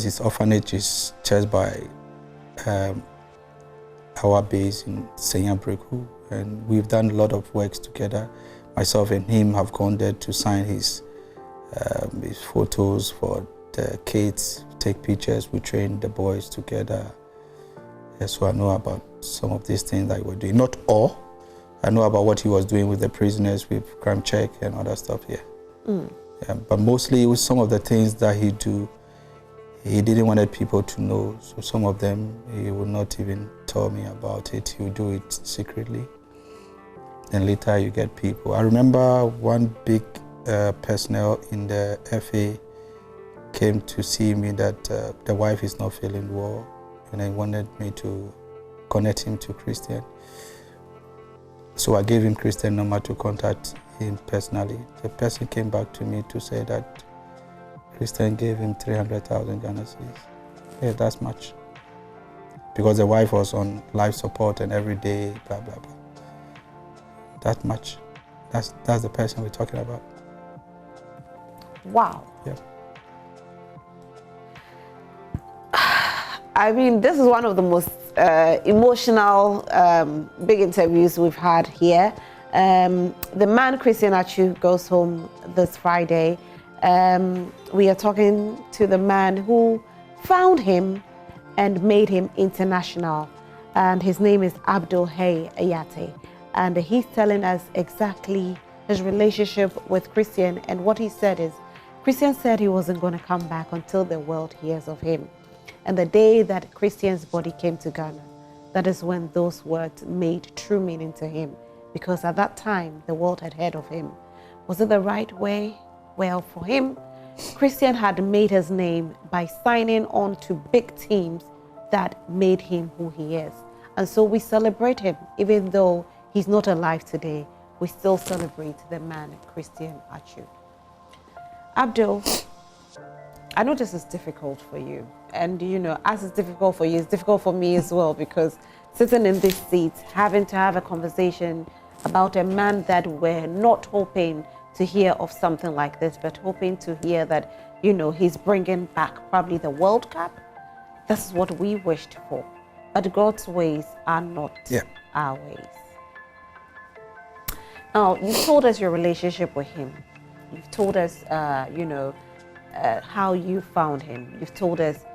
His orphanage is chaired by our base in Senyabreku, and we've done a lot of works together. Myself and him have gone there to sign his photos for the kids, take pictures. We train the boys together. Yeah, so I know about some of these things that we're doing. Not all. I know about what he was doing with the prisoners, with crime check and other stuff. Yeah. Yeah, but mostly it was some of the things that he do. He didn't want people to know, so some of them he would not even tell me about it. He would do it secretly. And later you get people. I remember one big personnel in the FA came to see me that the wife is not feeling well, and they wanted me to connect him to Christian. So I gave him Christian number to contact him personally. The person came back to me to say that Christian gave him 300,000 Ghana cedis. Yeah, that's much. Because the wife was on life support and every day, blah, blah, blah. That much. That's the person we're talking about. Wow. Yeah. I mean, this is one of the most emotional, big interviews we've had here. The man, Christian Atsu, goes home this Friday. We are talking to the man who found him and made him international. And his name is Abdul Hayye. And he's telling us exactly his relationship with Christian. And what he said is, Christian said he wasn't going to come back until the world hears of him. And the day that Christian's body came to Ghana, that is when those words made true meaning to him. Because at that time, the world had heard of him. Was it the right way? Well, for him, Christian had made his name by signing on to big teams that made him who he is. And so we celebrate him, even though he's not alive today. We still celebrate the man, Christian Atsu. Abdul, I know this is difficult for you. And, you know, as it's difficult for you, it's difficult for me as well, because sitting in this seat, having to have a conversation about a man that we're not hoping to hear of something like this, but hoping to hear that, you know, he's bringing back probably the World Cup. This is what we wished for. But God's ways are not our ways. Now, you told us your relationship with him. You've told us, how you found him. You've told us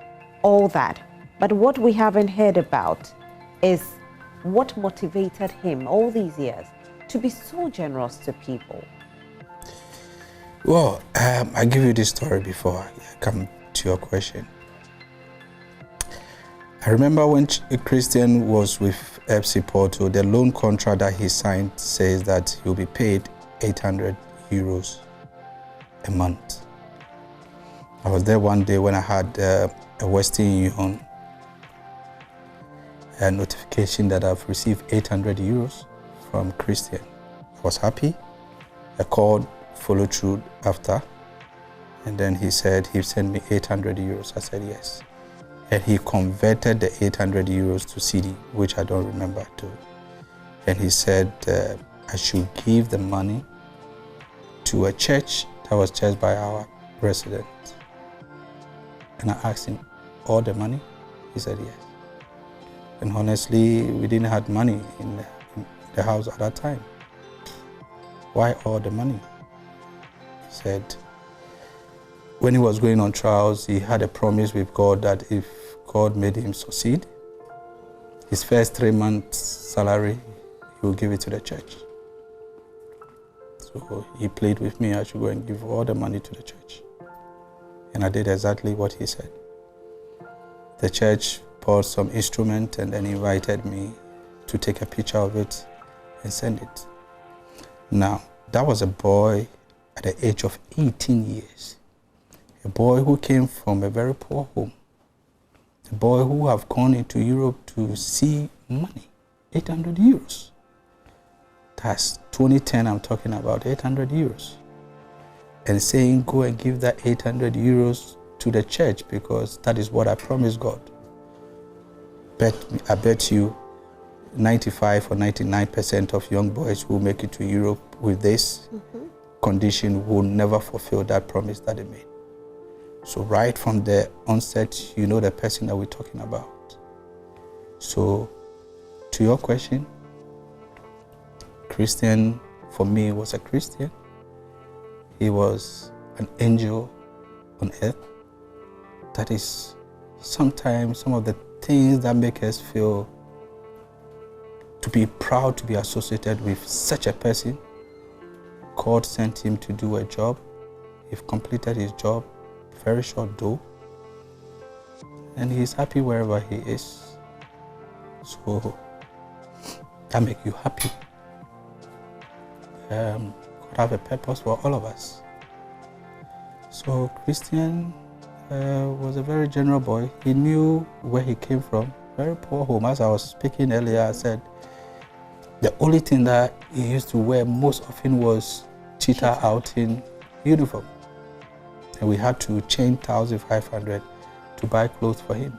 all that. But what we haven't heard about is what motivated him all these years to be so generous to people. Well, I give you this story before I come to your question. I remember when Christian was with FC Porto, the loan contract that he signed says that he'll be paid 800 euros a month. I was there one day when I had a Western Union notification that I've received 800 euros from Christian. I was happy. I called, followed through after, and then he said he'd send me 800 euros. I said yes. And he converted the 800 euros to CD, which I don't remember too. And he said I should give the money to a church that was chaired by our resident. And I asked him, all the money? He said yes. And honestly, we didn't have money in the house at that time. Why all the money? He said, when he was going on trials, he had a promise with God that if God made him succeed, his first 3 months' salary, he will give it to the church. So he played with me, I should go and give all the money to the church. And I did exactly what he said. The church bought some instrument and then invited me to take a picture of it and send it. Now, that was a boy at the age of 18 years. A boy who came from a very poor home. A boy who have gone into Europe to see money, 800 euros. That's 2010, I'm talking about 800 euros. And saying, go and give that 800 euros to the church because that is what I promised God. I bet you 95 or 99% of young boys who make it to Europe with this condition will never fulfill that promise that they made. So right from the onset, you know the person that we're talking about. So to your question, Christian for me was a Christian. He was an angel on earth. That is sometimes some of the things that make us feel to be proud to be associated with such a person. God sent him to do a job. He completed his job, very short though, and he's happy wherever he is. So that makes you happy. God have a purpose for all of us. So Christian was a very general boy. He knew where he came from, very poor home. As I was speaking earlier, I said the only thing that he used to wear most often was Cheetah outing uniform. And we had to change 1,500 to buy clothes for him.